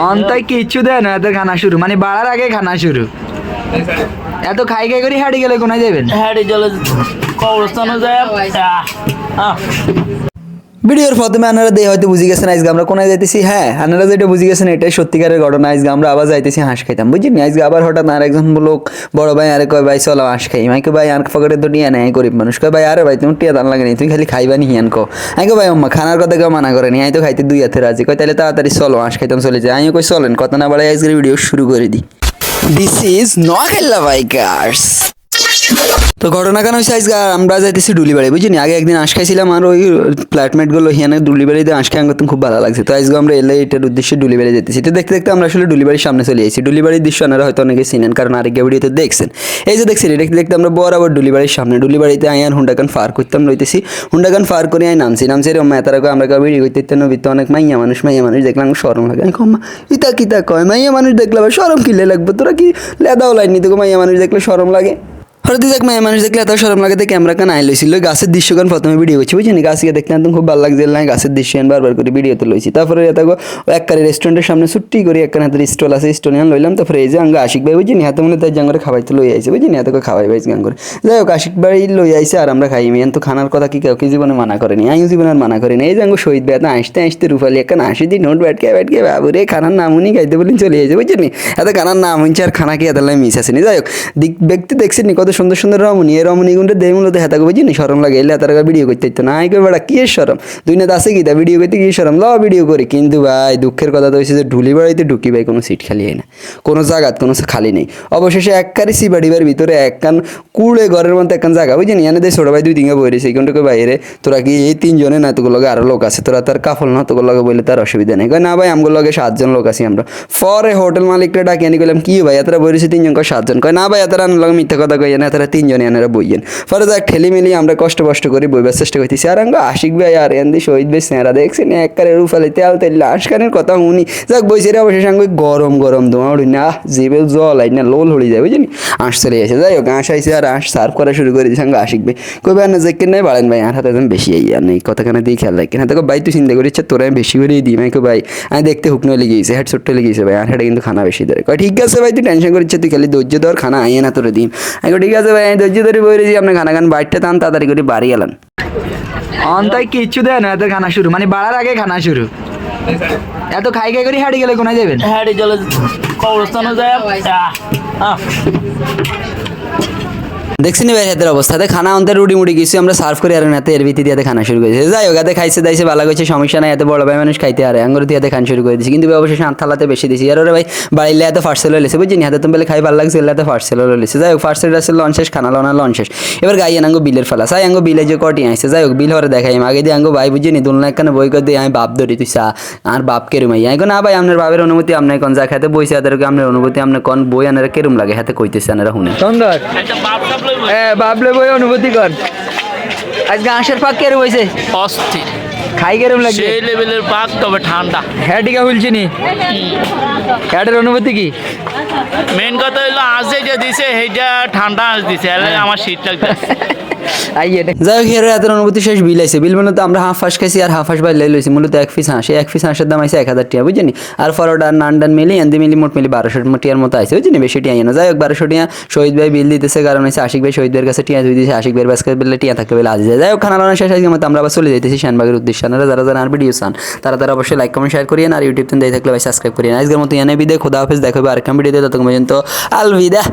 অন্তই কিচ্ছু দেয় না, এত খানা শুরু মানে বাড়ার আগে খানা শুরু। এত খাই খাই করে হাঁটি গেলে কোনায় যাবেন? হাঁটি চলে কবরস্থানে যায়। ভিডিওর প্রথমে আপনারা দিয়ে হয়তো বুঝে গেছেন আজকে আমরা কোনায় যাইতেছি। হ্যাঁ, আপনারা যেটা বুঝে গেছেন এটাই সত্যিকারের ঘটনা। আজকে আমরা আবার যাইতেছি হাঁস খাইতাম, বুঝলি? আজকে আবার হঠাৎ আর একজন লোক বড় ভাই আরে কয় ভাই চলো হাঁস খাই। আমি ভাই আর পকেটে তো টিয়া নেই, গরিব মানুষ। কয় ভাই আরে ভাই তুমি টিয়া দান লাগে নি, তুমি খালি খাইবা নি হিয়ান কো। আমি কই ভাই আম্মা খানার কথা কেউ মানা করেনি, আমি তো খাইতে দুই হাতে রাজি। কয় তাহলে তাড়াতাড়ি চলো হাঁস খাইতাম চলে যায়। আমি কই চলেন, কথা না বাড়াই আজকের ভিডিও শুরু করে দিই। This is Noakhali bikers. তো ঘটনা কেন হয়েছে, আজকে আমরা যাইতেছি ডুলিবাড়ি, বুঝিনি? আগে একদিন আঁশ খাইছিলাম আর ওই ফ্ল্যাটমেটগুলো হিয়ানে ডুলিবাড়িতে আঁশ খাই করতে খুব ভালো লাগছে। তো আজকে আমরা এলে এটার উদ্দেশ্যে ডুলিবাড়ি যেতেছি। তো দেখতে দেখতে আমরা আসলে ডুলিবাড়ির সামনে চলে এসেছি। ডুলিবাড়ির দৃশ্য আপনারা হয়তো অনেকে চিনেন, কারণ আরেক ভিডিওতে দেখছেন। এই যে দেখছেন, দেখতে দেখতে আমরা বরাবর ডুলিবাড়ির সামনে, ডুলিবাড়িতে আইয়ান হুন্ডাকান ফার করতাম রইতেছি। হুন্ডাকান ফার করে আই নামছি রে মেতারা কয় আমরা ভিডিও করতে নবীতে অনেক মাইয়া মানুষ দেখলাম শরম লাগে। আমি কম্মা ইতা কিতা কয় মাইয়া মানুষ দেখলে আবার শরম কিলে লাগবে, তোরা কি লেদাও লাইনি তোকে মাইয়া মানুষ দেখলে শরম লাগে? হঠাৎ দেখ মায়া মানুষ দেখলে এত শরম লাগে, ক্যামেরা কান আই লইছিল। গাছের দৃশ্যকান প্রথমে ভিডিও করছি, বুঝিনি? গাছকে দেখতে একদম খুব ভালো লাগছিল না, গাছের দৃশ্য বারবার করে ভিডিওতে লইছি। তারপরে এতাগো একবারে রেস্টুরেন্টের সামনে ছুট্টি করে একখান হাতের স্টল আছে, স্টল নিয়ে লইলাম। তারপরে এই যে আঙ্গ আশিক ভাই, বুঝিনি? হাতে মনে তাই জাঙ্গরে খাওয়াইতে লই আইছে, বুঝিনি? এত খাওয়াই ভাই গাঙ্গরে। যাই হোক আশিক ভাই লই আইছে আর আমরা খাই। মেন তো খানার কথা কি কেউ কি জীবনে মানা করেনি, আমিও জীবনে আর মানা করিনি। এই জাঙ্গ শহীদ ভাই আসতে আসতে রুফালি একখান 80 দিন নোট ব্যাটকে বাবুরে খানার নাম উনি খাইতে বলেন চলে আইছে, বুঝিনি? এত খানার নাম হচ্ছে আর খানা কি এত মিস আসেনি। যাই হোক ব্যক্তি দেখছেন কত সুন্দর সুন্দর রমণী, এই রমণীগুলো দেহ মূলত হেতা বুঝিনি শরম লাগে, এলে তারা ভিডিও করতে ইতো না। কই বেড়া কি শরম, দুই না আছে কি তা ভিডিও করতে কি শরম, ল ভিডিও করি। কিন্তু ভাই দুঃখের কথা তো হয়েছে যে ডুলিবাড়িতে ঢুকি ভাই কোনো সিট খালি হয় না, কোনো জায়গাত কোনো খালি নেই। অবশেষে এককারি সিবাড়িবার ভিতরে একখান কুড়ে ঘরের মধ্যে একখান জায়গা, বুঝিনি? এনে দেয় ছোট ভাই দুই দিকে বই রয়েছে। এইখানটাকে বাইরে তোরা কি এই তিনজনে না, তোগুলো লগে আরো লোক আছে, তোরা তার কাফল না, তোগুলো লগে বললে তার অসুবিধা নেই। কয় না ভাই আমগুলো লগে 7 জন লোক আছি আমরা। পরে হোটেল মালিকটা ডাকি আনি কইলাম কি ভাই এতরা বই রয়েছে 3 জন? কয় 7 জন। কয় না ভাই এতরা লগে মিথ্যা কথা কই না, এতরা 3 জনে এনারা বইয়েন। পরে যাক ঠেলি মিলি আমরা কষ্ট করে বইবার চেষ্টা করতেছি। আর আঙ্গ আশিক ভাই আর এন্দি শহীদ ভাই স্নেহরা দেখছেন একবারে রুফালে তেল তেল আশকানের কথা উনি যাক বইছে রে। অবশেষে আঙ্গ গরম গরম দোয়া উড়ি না জিবে জল আই না লোল হয়ে যায়, বুঝলি? আঁশ চলে আসে। যাই হোক আঁশ আইসে আর আঁশ সার্ভ করা শুরু করে দিয়েছে। আঙ্গ আশিক ভাই কই ভাই না যে নাই বাড়েন ভাই আর হাতে একদম বেশি আই আর নেই কথাখানে দিয়ে খেয়াল রাখেন। হাতে ভাই তুই চিন্তা করি ইচ্ছা তোরা বেশি করেই দিই। আমি ভাই আমি দেখতে হুকনো লেগেছে, হেড ছোট্ট লেগেছে ভাই, আর হেঁটে কিন্তু খানা বেশি ধরে। কয় ঠিক আছে ভাই তুই টেনশন করিস, তুই খালি ধৈর্য ধর, খানা আইয়ে না তোরে দিম। আমি ঠিক আছে ভাই আমি ধৈর্য ধরে বই রয়েছি, আপনার খানা খান বাইরটা টান তাড়াতাড়ি করে বাড়ি গেলেন। অন্তই কিচ্ছু দেয় না, এত খানা শুরু মানে বাড়ার আগে খানা শুরু। এত খাই খাই করে হাঁটি গেলে কোনায় যাবেন? হাঁটি চলে কবরস্থানে যায়। দেখছি ভাই হাতের অবস্থাতে খানা অন্তের রুটি মুড়ি কিছু আমরা সার্ভ করে আর হাতে এর ভিত্তি দিয়ে খানা শুরু করেছি। যাই হোক এতে খাইছে দাইছে ভালো গেছে, সমস্যা নাই, এত বড় ভাই মানুষ খাইতে আরে আঙ্গুর দিয়ে খান শুরু করে দিয়েছি। কিন্তু অবশেষে থালাতে বেশি দিয়েছি। আর ওরে ভাই বাড়িলে এত ফার্সেল হয়েছে, বুঝিনি? হাতে তুমি খাই ভালো লাগছে, এত ফার্সেল হয়েছে। যাই হোক ফার্সেল আসলে লঞ্চ শেষ, খানা লনা লঞ্চ শেষ। এবার গাইয়ে আঙ্গো বিলের ফেলা চাই, আঙ্গো বিলে যে কটি আসছে। যাই হোক বিল হরে দেখাই আগে দিয়ে আঙ্গো ভাই বুঝিনি দুলনা একখানে বই করে দিয়ে আমি বাপ ধরি তুই চা আর বাপ কেরুম আই। আমি না ভাই আপনার বাপের অনুমতি আপনার কোন যা খেতে বইছে, তাদেরকে আপনার অনুমতি আপনার কোন বই আনারা কেরুম লাগে হাতে কইতেছে আনারা শুনে সুন্দর বাবলে বই অনুভূতি কর। আজকে আঁশের পাক কেরম হয়েছে অস্থির খাই কেরম লাগছে, সেই লেভেলের পাক, তবে ঠান্ডা। হ্যাঁ টিকা খুলছি নি, হ্যাটের অনুভূতি কি? মেন কথা হলো আজ যেটা দিছে সেইটা ঠান্ডা আজ দিছে, আমার শীত লাগছে। যাই হোক হের রাতের অনুভূতি শেষ। বিল আইছে, বিল মূলত আমরা হাফ হাঁস খাইছি আর হাফ হাঁস বাই লইছি। মূলত 1 পিস হাঁস, 1 পিস হাঁসের দাম আইছে 1000 টাকা, বুঝলি? আর পরোটা নান ডান মিলি এন্দি মিলি মোট মিলি 1200 টিয়ার মতো আইছে, বুঝলি? বেশি টিয়া না। যাই হোক 1200 টিয়া শহীদ ভাই বিল দিতেছে, কারণ হচ্ছে আশিক ভাই শহীদ ভাইয়ের কাছে টিয়া ধুই দিয়েছে, আশিক ভাইয়ের কাছে বললে টিয়া থাকতে বলে আজ যায়। যাই হোক খানা লানা শেষ আজকে মতো আমরা আবার চলে যাইতেছি শানবাগের উদ্দেশ্যে। আপনারা যারা যারা আর ভিডিও চান তারা অবশ্যই লাইক কমেন্ট শেয়ার করিয়েন, আর ইউটিউব থেকে দেখলে ভাই সাবস্ক্রাইব করিয়েন। আজকের মতো এনে বিদে, খোদা হাফেজ, দেখা হবে আরেকটা ভিডিওতে, ততক্ষণ পর্যন্ত আলবিদা।